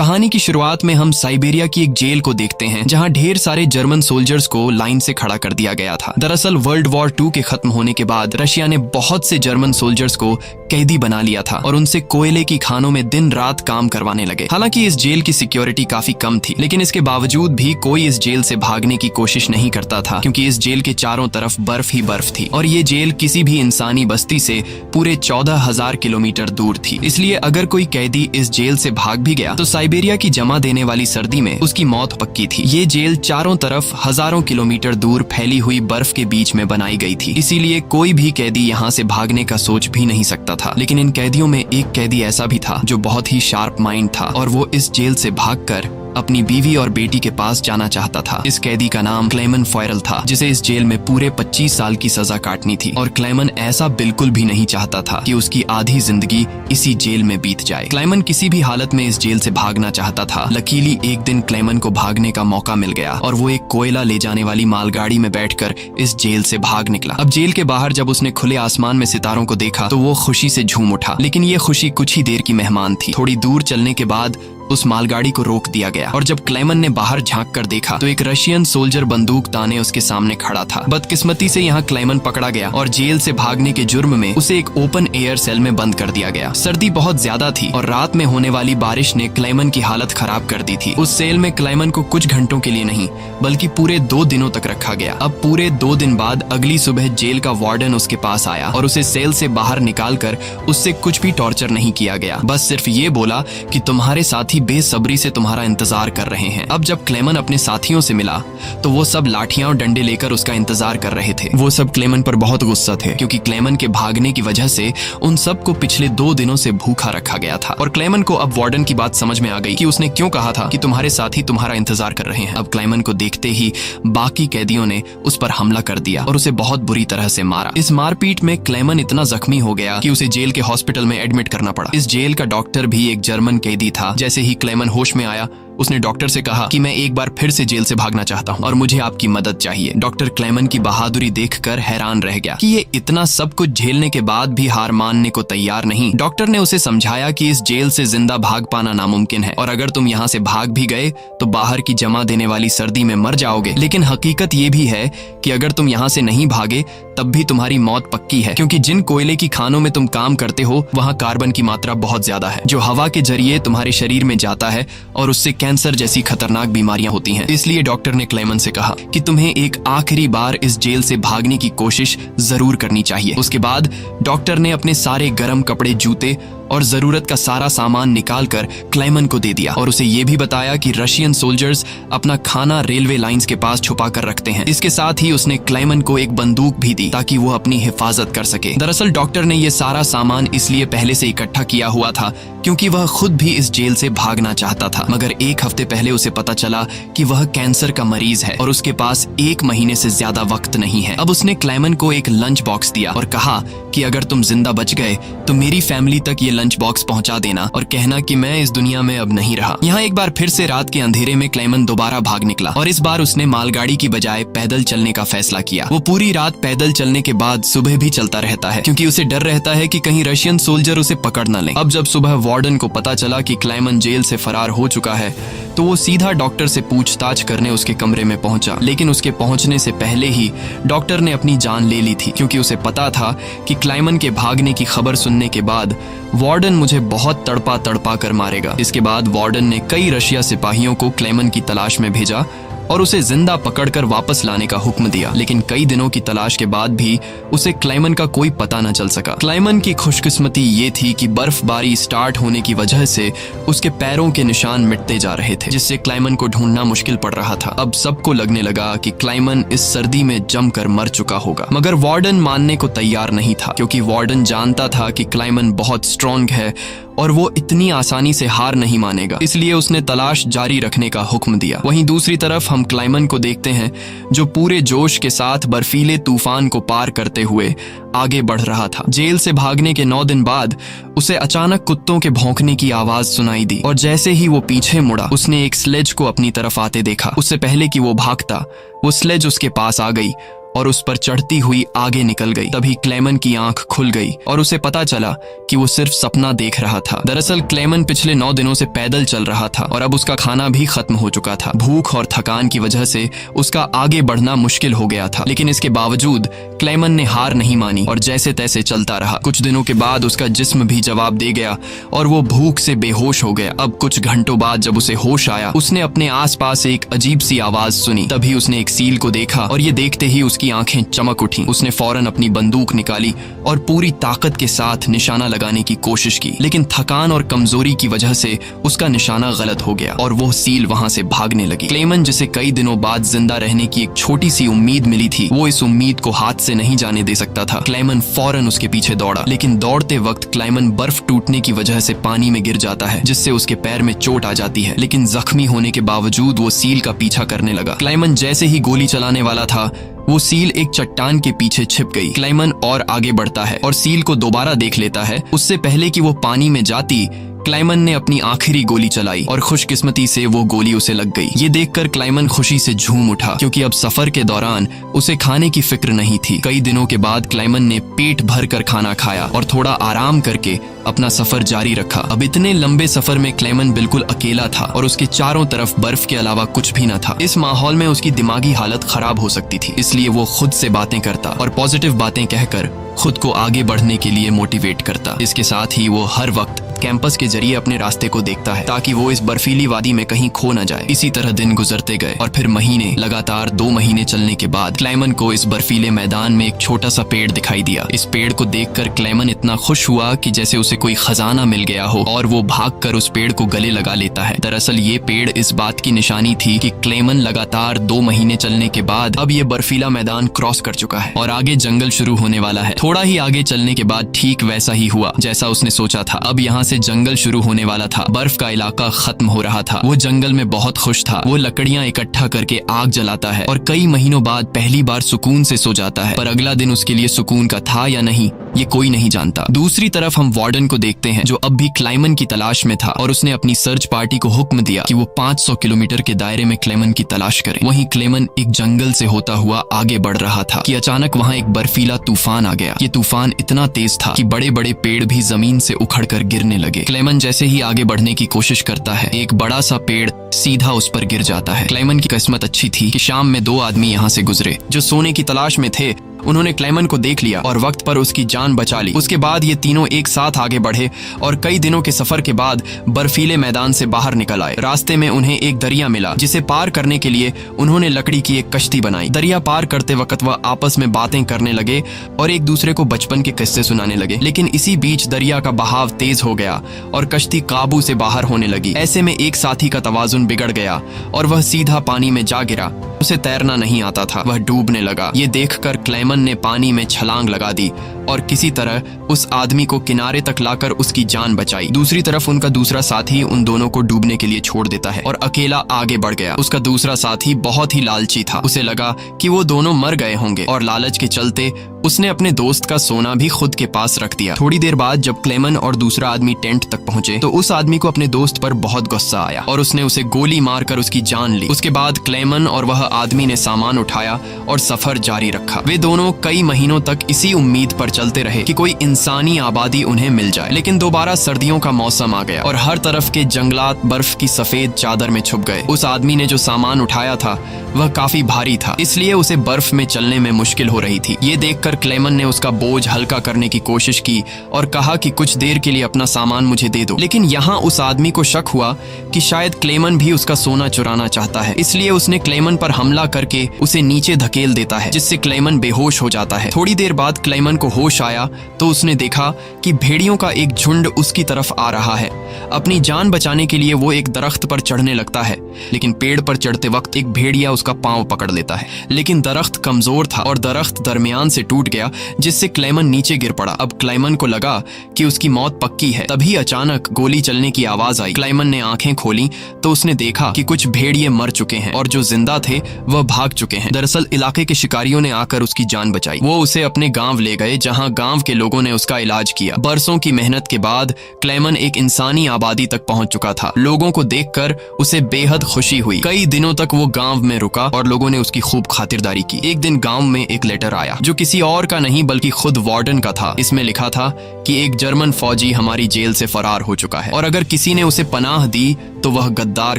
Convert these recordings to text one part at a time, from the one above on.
कहानी की शुरुआत में हम साइबेरिया की एक जेल को देखते हैं जहां ढेर सारे जर्मन सोल्जर्स को लाइन से खड़ा कर दिया गया था। दरअसल वर्ल्ड वॉर 2 के खत्म होने के बाद रशिया ने बहुत से जर्मन सोल्जर्स को कैदी बना लिया था और उनसे कोयले की खानों में दिन रात काम करवाने लगे। हालांकि इस जेल की सिक्योरिटी काफी कम थी, लेकिन इसके बावजूद भी कोई इस जेल से भागने की कोशिश नहीं करता था, क्योंकि इस जेल के चारों तरफ बर्फ ही बर्फ थी और ये जेल किसी भी इंसानी बस्ती से पूरे 14,000 किलोमीटर दूर थी। इसलिए अगर कोई कैदी इस जेल से भाग भी गया तो साइबेरिया की जमा देने वाली सर्दी में उसकी मौत पक्की थी। ये जेल चारों तरफ हजारों किलोमीटर दूर फैली हुई बर्फ के बीच में बनाई गई थी, इसीलिए कोई भी कैदी यहाँ से भागने का सोच भी नहीं सकता था। लेकिन इन कैदियों में एक कैदी ऐसा भी था जो बहुत ही शार्प माइंड था और वो इस जेल से भागकर अपनी बीवी और बेटी के पास जाना चाहता था। इस कैदी का नाम क्लेमन फॉयरल था, जिसे इस जेल में पूरे 25 साल की सजा काटनी थी और क्लेमन ऐसा बिल्कुल भी नहीं चाहता था कि उसकी आधी जिंदगी इसी जेल में बीत जाए। क्लेमन किसी भी हालत में इस जेल से भागना चाहता था। लकीली एक दिन क्लेमन को भागने का मौका मिल गया और वो एक कोयला ले जाने वाली मालगाड़ी में बैठकर इस जेल से भाग निकला। अब जेल के बाहर जब उसने खुले आसमान में सितारों को देखा तो वो खुशी से झूम उठा, लेकिन ये खुशी कुछ ही देर की मेहमान थी। थोड़ी दूर चलने के बाद उस मालगाड़ी को रोक दिया गया और जब क्लेमन ने बाहर झांक कर देखा तो एक रशियन सोल्जर बंदूक ताने उसके सामने खड़ा था। बदकिस्मती से यहाँ क्लेमन पकड़ा गया और जेल से भागने के जुर्म में उसे एक ओपन एयर सेल में बंद कर दिया गया। सर्दी बहुत ज्यादा थी और रात में होने वाली बारिश ने क्लेमन की हालत खराब कर दी थी। उस सेल में क्लेमन को कुछ घंटों के लिए नहीं बल्कि पूरे 2 दिनों तक रखा गया। अब पूरे 2 दिन बाद अगली सुबह जेल का वार्डन उसके पास आया और उसे सेल से बाहर निकाल कर उससे कुछ भी टॉर्चर नहीं किया गया। बस सिर्फ ये बोला कि तुम्हारे साथी बेसब्री से तुम्हारा इंतजार कर रहे हैं। अब जब क्लेमन अपने साथियों से मिला तो वो सब लाठियां और डंडे लेकर उसका इंतजार कर रहे थे। वो सब क्लेमन पर बहुत गुस्सा थे, क्योंकि क्लेमन के भागने की वजह से उन सबको पिछले 2 दिनों से भूखा रखा गया था। और क्लेमन को अब वार्डन की बात समझ में आ गई कि उसने क्यों कहा था कि तुम्हारे साथी तुम्हारा इंतजार कर रहे हैं। अब क्लेमन को देखते ही बाकी कैदियों ने उस पर हमला कर दिया और उसे बहुत बुरी तरह से मारा। इस मारपीट में क्लेमन इतना जख्मी हो गया कि उसे जेल के हॉस्पिटल में एडमिट करना पड़ा। इस जेल का डॉक्टर भी एक जर्मन कैदी था। जैसे ही क्लेमन होश में आया उसने डॉक्टर से कहा कि मैं एक बार फिर से जेल से भागना चाहता हूं और मुझे आपकी मदद चाहिए। डॉक्टर क्लेमन की बहादुरी देखकर हैरान रह गया कि ये इतना सब कुछ झेलने के बाद भी हार मानने को तैयार नहीं। डॉक्टर ने उसे समझाया कि इस जेल से जिंदा भाग पाना नामुमकिन है और अगर तुम यहाँ से भाग भी गए तो बाहर की जमा देने वाली सर्दी में मर जाओगे। लेकिन हकीकत ये भी है कि अगर तुम यहाँ से नहीं भागे तब भी तुम्हारी मौत पक्की है, क्योंकि जिन कोयले की खानों में तुम काम करते हो वहाँ कार्बन की मात्रा बहुत ज्यादा है, जो हवा के जरिए तुम्हारे शरीर में जाता है और उससे कैंसर जैसी खतरनाक बीमारियां होती हैं। इसलिए डॉक्टर ने क्लेमन से कहा कि तुम्हें एक आखिरी बार इस जेल से भागने की कोशिश जरूर करनी चाहिए। उसके बाद डॉक्टर ने अपने सारे गर्म कपड़े, जूते और जरूरत का सारा सामान निकालकर क्लेमन को दे दिया और उसे ये भी बताया कि रशियन सोल्जर्स अपना खाना रेलवे लाइंस के पास छुपा कर रखते हैं। इसके साथ ही उसने क्लेमन को एक बंदूक भी दी ताकि वो अपनी हिफाजत कर सके। दरअसल डॉक्टर ने ये सारा सामान इसलिए पहले से इकट्ठा किया हुआ था क्योंकि वह खुद भी इस जेल से भागना चाहता था, मगर 1 हफ्ते पहले उसे पता चला कि वह कैंसर का मरीज है और उसके पास 1 महीने से ज्यादा वक्त नहीं है। अब उसने क्लेमन को एक लंच बॉक्स दिया और कहा कि अगर तुम जिंदा बच गए तो मेरी फैमिली तक ये लंच बॉक्स पहुंचा देना और कहना कि मैं इस दुनिया में अब नहीं रहा। यहाँ एक बार फिर से रात के अंधेरे में क्लेमन दोबारा भाग निकला और इस बार उसने मालगाड़ी की बजाय पैदल चलने का फैसला किया। वो पूरी रात पैदल चलने के बाद सुबह भी चलता रहता है, क्योंकि उसे डर रहता है कि कहीं रशियन सोल्जर उसे पकड़ न लें। अब जब सुबह वार्डन को पता चला कि क्लेमन जेल से फरार हो चुका है तो वो सीधा डॉक्टर से पूछताछ करने उसके कमरे में पहुंचा। लेकिन उसके पहुंचने से पहले ही डॉक्टर ने अपनी जान ले ली थी, क्योंकि उसे पता था कि क्लेमन के भागने की खबर सुनने के बाद वार्डन मुझे बहुत तड़पा तड़पा कर मारेगा। इसके बाद वार्डन ने कई रशिया सिपाहियों को क्लेमन की तलाश में भेजा और उसे जिंदा पकड़कर वापस लाने का हुक्म दिया। लेकिन कई दिनों की तलाश के बाद भी उसे क्लेमन का कोई पता न चल सका। क्लेमन की खुशकिस्मती ये थी कि बर्फबारी स्टार्ट होने की वजह से उसके पैरों के निशान मिटते जा रहे थे, जिससे क्लेमन को ढूंढना मुश्किल पड़ रहा था। अब सबको लगने लगा कि क्लेमन इस सर्दी में जमकर मर चुका होगा, मगर वार्डन मानने को तैयार नहीं था, क्योंकि वार्डन जानता था कि क्लेमन बहुत स्ट्रॉन्ग है और वो इतनी आसानी से हार नहीं मानेगा। इसलिए उसने तलाश जारी रखने का हुक्म दिया। वहीं दूसरी तरफ हम क्लेमन को देखते हैं जो पूरे जोश के साथ बर्फीले तूफान को पार करते हुए आगे बढ़ रहा था। जेल से भागने के 9 दिन बाद उसे अचानक कुत्तों के भौंकने की आवाज सुनाई दी और जैसे ही वो पीछे मुड़ा उसने एक स्लेज को अपनी तरफ आते देखा। उससे पहले कि वो भागता वो स्लेज उसके पास आ गई और उस पर चढ़ती हुई आगे निकल गई। तभी क्लेमन की आंख खुल गई और उसे पता चला कि वो सिर्फ सपना देख रहा था। दरअसल क्लेमन पिछले 9 दिनों से पैदल चल रहा था और अब उसका खाना भी खत्म हो चुका था। भूख और थकान की वजह से उसका आगे बढ़ना मुश्किल हो गया था, लेकिन इसके बावजूद क्लेमन ने हार नहीं मानी और जैसे तैसे चलता रहा। कुछ दिनों के बाद उसका जिस्म भी जवाब दे गया और वो भूख से बेहोश हो गया। अब कुछ घंटों बाद जब उसे होश आया, उसने अपने आसपास एक अजीब सी आवाज सुनी। तभी उसने एक सील को देखा और ये देखते ही उसकी आंखें चमक उठी। उसने फौरन अपनी बंदूक निकाली और पूरी ताकत के साथ निशाना लगाने की कोशिश की, लेकिन थकान और कमजोरी की वजह से उसका निशाना गलत हो गया और वो सील वहां से भागने लगी। क्लेमन, जिसे कई दिनों बाद जिंदा रहने की एक छोटी सी उम्मीद मिली थी, वो इस उम्मीद को हाथ से नहीं जाने दे सकता था। क्लेमन फौरन उसके पीछे दौड़ा, लेकिन दौड़ते वक्त क्लेमन बर्फ टूटने की वजह से पानी में गिर जाता है, जिससे उसके पैर में चोट आ जाती है। लेकिन जख्मी होने के बावजूद वो सील का पीछा करने लगा। क्लेमन जैसे ही गोली चलाने वाला था, वो सील एक चट्टान के पीछे छिप गई। क्लेमन और आगे बढ़ता है और सील को दोबारा देख लेता है। उससे पहले कि वो पानी में जाती, क्लेमन ने अपनी आखिरी गोली चलाई और खुशकिस्मती से वो गोली उसे लग गई। ये देखकर क्लेमन खुशी से झूम उठा, क्योंकि अब सफर के दौरान उसे खाने की फिक्र नहीं थी। कई दिनों के बाद क्लेमन ने पेट भर कर खाना खाया और थोड़ा आराम करके अपना सफर जारी रखा। अब इतने लंबे सफर में क्लेमन बिल्कुल अकेला था और उसके चारों तरफ बर्फ के अलावा कुछ भी न था। इस माहौल में उसकी दिमागी हालत खराब हो सकती थी, इसलिए वो खुद से बातें करता और पॉजिटिव बातें कहकर खुद को आगे बढ़ने के लिए मोटिवेट करता। इसके साथ ही वो हर वक्त कैंपस के जरिए अपने रास्ते को देखता है, ताकि वो इस बर्फीली वादी में कहीं खो न जाए। इसी तरह दिन गुजरते गए और फिर महीने, लगातार 2 महीने चलने के बाद क्लेमन को इस बर्फीले मैदान में एक छोटा सा पेड़ दिखाई दिया। इस पेड़ को देखकर क्लेमन इतना खुश हुआ कि जैसे उसे कोई खजाना मिल गया हो और वो भागकर उस पेड़ को गले लगा लेता है। दरअसल ये पेड़ इस बात की निशानी थी कि क्लेमन लगातार 2 महीने चलने के बाद अब ये बर्फीला मैदान क्रॉस कर चुका है और आगे जंगल शुरू होने वाला है। थोड़ा ही आगे चलने के बाद ठीक वैसा ही हुआ जैसा उसने सोचा था। अब यहाँ से जंगल शुरू होने वाला था। बर्फ का इलाका खत्म हो रहा था। वो जंगल में बहुत खुश था। वो लकड़ियां इकट्ठा करके आग जलाता है और कई महीनों बाद पहली बार सुकून से सो जाता है। पर अगला दिन उसके लिए सुकून का था या नहीं, ये कोई नहीं जानता। दूसरी तरफ हम वार्डन को देखते हैं, जो अब भी क्लेमन की तलाश में था और उसने अपनी सर्च पार्टी को हुक्म दिया कि वो 500 किलोमीटर के दायरे में क्लेमन की तलाश करें। वहीं क्लेमन एक जंगल से होता हुआ आगे बढ़ रहा था कि अचानक वहां एक बर्फीला तूफान आ गया। ये तूफान इतना तेज था कि बड़े बड़े पेड़ भी जमीन से उखड़कर गिरने लगे। क्लेमन जैसे ही आगे बढ़ने की कोशिश करता है, एक बड़ा सा पेड़ सीधा उस पर गिर जाता है। क्लेमन की किस्मत अच्छी थी कि शाम में 2 आदमी यहाँ से गुजरे जो सोने की तलाश में थे। उन्होंने क्लेमन को देख लिया और वक्त पर उसकी जान बचा ली। उसके बाद ये तीनों एक साथ आगे बढ़े और कई दिनों के सफर के बाद बर्फीले मैदान से बाहर निकल आए। रास्ते में उन्हें एक दरिया मिला, जिसे पार करने के लिए उन्होंने लकड़ी की एक कश्ती बनाई। दरिया पार करते वक्त वह आपस में बातें करने लगे और एक दूसरे को बचपन के किस्से सुनाने लगे। लेकिन इसी बीच दरिया का बहाव तेज हो गया और कश्ती काबू से बाहर होने लगी। ऐसे में एक साथी का तवाजुन बिगड़ गया और वह सीधा पानी में जा गिरा। उसे तैरना नहीं आता था, वह डूबने लगा। ये देखकर क्लेमन ने पानी में छलांग लगा दी और किसी तरह उस आदमी को किनारे तक लाकर उसकी जान बचाई। दूसरी तरफ उनका दूसरा साथी उन दोनों को डूबने के लिए छोड़ देता है और अकेला आगे बढ़ गया। उसका दूसरा साथी बहुत ही लालची था। उसे लगा कि वो दोनों मर गए होंगे और लालच के चलते उसने अपने दोस्त का सोना भी खुद के पास रख दिया। थोड़ी देर बाद जब क्लेमन और दूसरा आदमी टेंट तक पहुंचे तो उस आदमी को अपने दोस्त पर बहुत गुस्सा आया और उसने उसे गोली मारकर उसकी जान ली। उसके बाद क्लेमन और वह आदमी ने सामान उठाया और सफर जारी रखा। वे दोनों कई महीनों तक इसी उम्मीद पर चलते रहे कि कोई इंसानी आबादी उन्हें मिल जाए। लेकिन दोबारा सर्दियों का मौसम आ गया और हर तरफ के जंगलात बर्फ की सफेद चादर में छुप गए। उस आदमी ने जो सामान उठाया था वह काफी भारी था, इसलिए उसे बर्फ में चलने में मुश्किल हो रही थी। ये देखकर क्लेमन ने उसका बोझ हल्का करने की कोशिश की और कहा कि कुछ देर के लिए अपना सामान मुझे दे दो। लेकिन यहाँ उस आदमी को शक हुआ कि शायद क्लेमन भी उसका सोना चुराना चाहता है, इसलिए उसने क्लेमन पर हमला करके उसे नीचे धकेल देता है, जिससे क्लेमन बेहोश हो जाता है। थोड़ी देर बाद क्लेमन को होश आया तो उसने देखा कि भेड़ियों का एक झुंड उसकी तरफ आ रहा है। अपनी जान बचाने के लिए वो एक दरख्त पर चढ़ने लगता है, लेकिन पेड़ पर चढ़ते वक्त एक भेड़िया उसका पांव पकड़ लेता है। लेकिन दरख्त कमजोर था और दरख्त दरमियान से टूट टूट गया जिससे क्लेमन नीचे गिर पड़ा। अब क्लेमन को लगा कि उसकी मौत पक्की है। तभी अचानक गोली चलने की आवाज आई। क्लेमन ने आंखें खोली तो उसने देखा कि कुछ भेड़िए मर चुके हैं और जो जिंदा थे वह भाग चुके हैं। दरअसल इलाके के शिकारियों ने आकर उसकी जान बचाई। वो उसे अपने गांव ले गए जहां गांव के लोगों ने उसका इलाज किया। बरसों की मेहनत के बाद क्लेमन एक इंसानी आबादी तक पहुंच चुका था। लोगों को देखकर उसे बेहद खुशी हुई। कई दिनों तक वो गांव में रुका और लोगों ने उसकी खूब खातिरदारी की। एक दिन गांव में एक लेटर आया जो किसी और का नहीं बल्कि खुद वार्डन का था। इसमें लिखा था कि एक जर्मन फौजी हमारी जेल से फरार हो चुका है और अगर किसी ने उसे पनाह दी तो वह गद्दार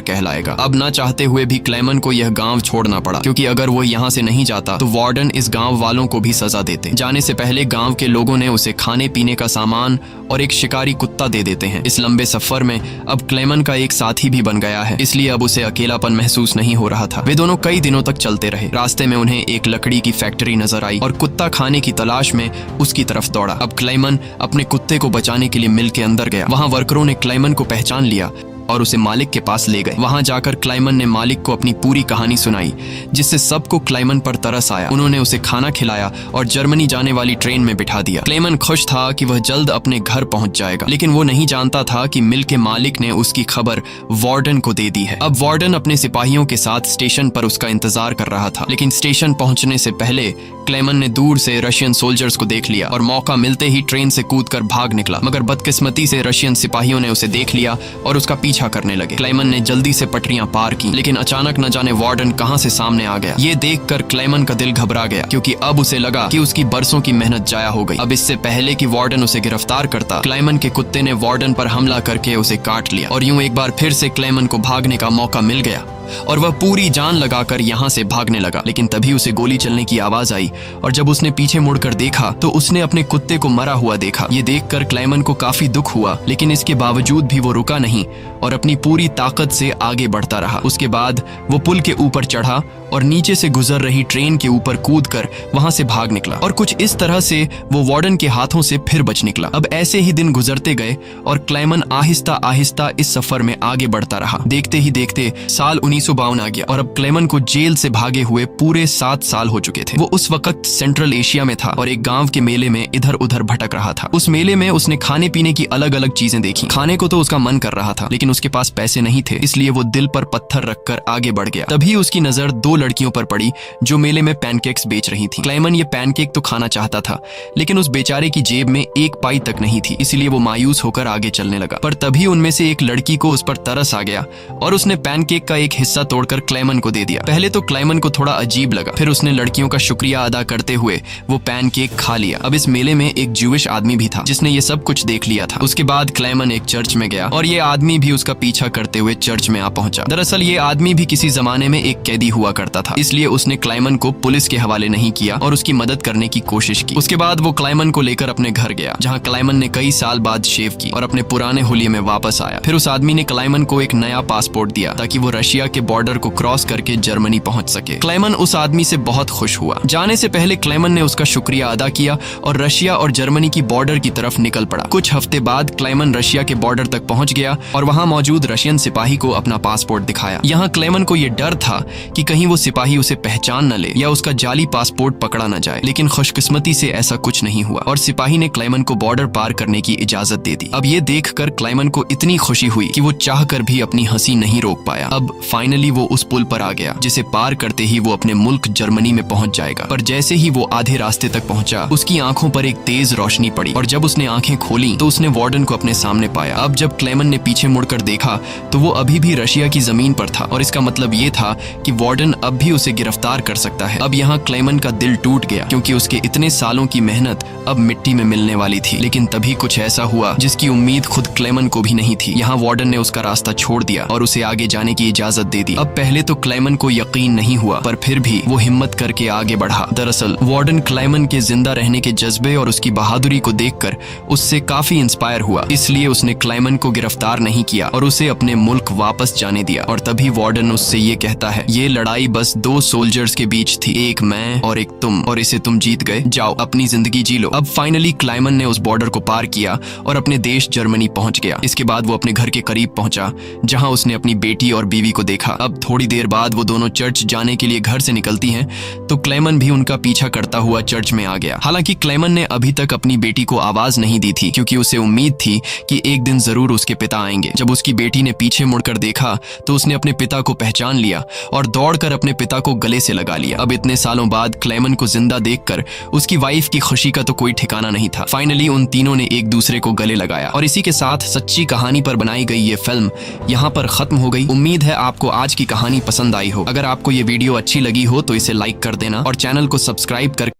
कहलाएगा। अब ना चाहते हुए भी क्लेमन को यह गांव छोड़ना पड़ा, क्योंकि अगर वो यहाँ से नहीं जाता तो वार्डन इस गांव वालों को भी सजा देते। जाने से पहले गांव के लोगों ने उसे खाने पीने का सामान और एक शिकारी कुत्ता दे देते हैं। इस लंबे सफर में अब क्लेमन का एक साथी भी बन गया है, इसलिए अब उसे अकेलापन महसूस नहीं हो रहा था। वे दोनों कई दिनों तक चलते रहे। रास्ते में उन्हें एक लकड़ी की फैक्ट्री नजर आई और कुत्ता खाने की तलाश में उसकी तरफ दौड़ा। अब क्लेमन अपने कुत्ते को बचाने के लिए मिल के अंदर गया। वहां वर्करों ने क्लेमन को पहचान लिया और उसे मालिक के पास ले गए। वहां जाकर क्लेमन ने मालिक को अपनी पूरी कहानी सुनाई, जिससे सबको क्लेमन पर तरस आया। उन्होंने उसे खाना खिलाया और जर्मनी जाने वाली ट्रेन में बिठा दिया। क्लेमन खुश था कि वह जल्द अपने घर पहुंच जाएगा, लेकिन वो नहीं जानता था कि मिल के मालिक ने उसकी खबर वार्डन को दे दी है। अब वार्डन अपने सिपाहियों के साथ स्टेशन पर उसका इंतजार कर रहा था, लेकिन स्टेशन पहुंचने से पहले क्लेमन ने दूर से रशियन सोल्जर्स को देख लिया और मौका मिलते ही ट्रेन से कूदकर भाग निकला। मगर बदकिस्मती से रशियन सिपाहियों ने उसे देख लिया और उसका पीछा करने लगे। क्लेमन ने जल्दी से पटरियां पार की, लेकिन अचानक न जाने वार्डन कहां से सामने आ गया। ये देखकर क्लेमन का दिल घबरा गया, क्योंकि अब उसे लगा कि उसकी बरसों की मेहनत जाया हो गई। अब इससे पहले कि वार्डन उसे गिरफ्तार करता, क्लेमन के कुत्ते ने वार्डन पर हमला करके उसे काट लिया और यूं एक बार फिर से क्लेमन को भागने का मौका मिल गया और वह पूरी जान लगाकर यहाँ से भागने लगा। लेकिन तभी उसे गोली चलने की आवाज आई और जब उसने पीछे मुड़कर देखा तो उसने अपने कुत्ते को मरा हुआ देखा। ये देखकर क्लेमन को काफी दुख हुआ, लेकिन इसके बावजूद भी वो रुका नहीं और अपनी पूरी ताकत से आगे बढ़ता रहा। उसके बाद वो पुल के ऊपर चढ़ा और नीचे से गुजर रही ट्रेन के ऊपर कूदकर वहां से भाग निकला और कुछ इस तरह से वो वार्डन के हाथों से फिर बच निकला। अब ऐसे ही दिन गुजरते गए और क्लेमन आहिस्ता आहिस्ता इस सफर में आगे बढ़ता रहा। देखते ही देखते साल 1952 आ गया और अब क्लेमन को जेल से भागे हुए पूरे 7 साल हो चुके थे। वो उस वक्त सेंट्रल एशिया में था और एक गांव के मेले में इधर उधर भटक रहा था। उस मेले में उसने खाने पीने की अलग अलग चीजें देखी। खाने को तो उसका मन कर रहा था, लेकिन उसके पास पैसे नहीं थे, इसलिए वो दिल पर पत्थर रखकर आगे बढ़ गया। तभी उसकी नजर 2 लड़कियों पर पड़ी जो मेले में पैनकेक्स बेच रही थी। क्लेमन ये पैनकेक तो खाना चाहता था, लेकिन उस बेचारे की जेब में 1 पाई तक नहीं थी, इसलिए वो मायूस होकर आगे चलने लगा। पर तभी उनमें से एक लड़की को उस पर तरस आ गया और उसने पैनकेक का एक हिस्सा तोड़कर क्लेमन को दे दिया। पहले तो क्लेमन को थोड़ा अजीब लगा, फिर उसने लड़कियों का शुक्रिया अदा करते हुए वो पैनकेक खा लिया। अब इस मेले में एक ज्यूइश आदमी भी था जिसने ये सब कुछ देख लिया था। उसके बाद क्लेमन एक चर्च में गया और ये आदमी भी उसका पीछा करते हुए चर्च में आ पहुंचा। दरअसल ये आदमी भी किसी जमाने में एक कैदी हुआ करता था, इसलिए उसने क्लेमन को पुलिस के हवाले नहीं किया और उसकी मदद करने की कोशिश की। उसके बाद वो क्लेमन को लेकर अपने घर गया, जहाँ क्लेमन ने कई साल बाद शेव की और अपने पुराने हुलिये में वापस आया। फिर उस आदमी ने क्लेमन को एक नया पासपोर्ट दिया ताकि वो रशिया के बॉर्डर को क्रॉस करके जर्मनी पहुंच सके। क्लेमन उस आदमी से बहुत खुश हुआ। जाने से पहले क्लेमन ने उसका शुक्रिया अदा किया और रशिया और जर्मनी की बॉर्डर की तरफ निकल पड़ा। कुछ हफ्ते बाद क्लेमन रशिया के बॉर्डर तक पहुंच गया और वहां मौजूद रशियन सिपाही को अपना पासपोर्ट दिखाया। यहाँ क्लेमन को यह डर था कि कहीं वो सिपाही उसे पहचान न ले या उसका जाली पासपोर्ट पकड़ा न जाए, लेकिन खुशकिस्मती से ऐसा कुछ नहीं हुआ और सिपाही ने क्लेमन को बॉर्डर पार करने की इजाजत दे दी। अब ये देखकर क्लेमन को इतनी खुशी हुई कि वो चाहकर भी अपनी हंसी नहीं रोक पाया। अब फाइनली वो उस पुल पर आ गया, जिसे पार करते ही वो अपने मुल्क जर्मनी में पहुंच जाएगा। पर जैसे ही वो आधे रास्ते तक पहुंचा, उसकी आंखों पर एक तेज रोशनी पड़ी और जब उसने आंखें खोली तो उसने वार्डन को अपने सामने पाया। अब जब क्लेमन ने पीछे मुड़कर देखा तो वो अभी भी रशिया की जमीन पर था और इसका मतलब ये था कि वार्डन अब भी उसे गिरफ्तार कर सकता है। अब यहाँ क्लेमन का दिल टूट गया, क्योंकि उसके इतने सालों की मेहनत अब मिट्टी में मिलने वाली थी। लेकिन तभी कुछ ऐसा हुआ जिसकी उम्मीद खुद क्लेमन को भी नहीं थी। यहाँ वार्डन ने उसका रास्ता छोड़ दिया और उसे आगे जाने की इजाजत दे दी। अब पहले तो क्लेमन को यकीन नहीं हुआ, पर फिर भी वो हिम्मत करके आगे बढ़ा। दरअसल वार्डन क्लेमन के जिंदा रहने के जज्बे और उसकी बहादुरी को देखकर उससे काफी इंस्पायर हुआ, इसलिए उसने क्लेमन को गिरफ्तार नहीं किया और उसे अपने मुल्क वापस जाने दिया। और तभी वार्डन उससे ये कहता है, ये लड़ाई बस दो सोल्जर्स के बीच थी, एक मैं और एक तुम, और इसे तुम जीत गए। जाओ अपनी जिंदगी जी लो। अब फाइनली क्लाइमन ने उस बॉर्डर को पार किया और अपने देश जर्मनी पहुंच गया। इसके बाद वो अपने घर के करीब पहुंचा जहां उसने अपनी बेटी और बीवी को देखा। अब थोड़ी देर बाद वो दोनों चर्च जाने के लिए घर से निकलती हैं तो क्लेमन भी उनका पीछा करता हुआ चर्च में आ गया। हालांकि क्लेमन ने अभी तक अपनी बेटी को आवाज नहीं दी थी क्योंकि उसे उम्मीद थी कि एक दिन जरूर उसके पिता आएंगे। जब उसकी बेटी ने पीछे मुड़कर देखा तो उसने अपने पिता को पहचान लिया और दौड़कर अपने पिता को गले से लगा लिया। अब इतने सालों बाद क्लेमन को जिंदा देखकर उसकी वाइफ की खुशी का तो कोई ठिकाना नहीं था। फाइनली उन तीनों ने एक दूसरे को गले लगाया और इसी के साथ सच्ची कहानी पर बनाई गई ये फिल्म यहाँ पर खत्म हो गई। उम्मीद है आपको आज की कहानी पसंद आई हो। अगर आपको ये वीडियो अच्छी लगी हो तो इसे लाइक कर देना और चैनल को सब्सक्राइब कर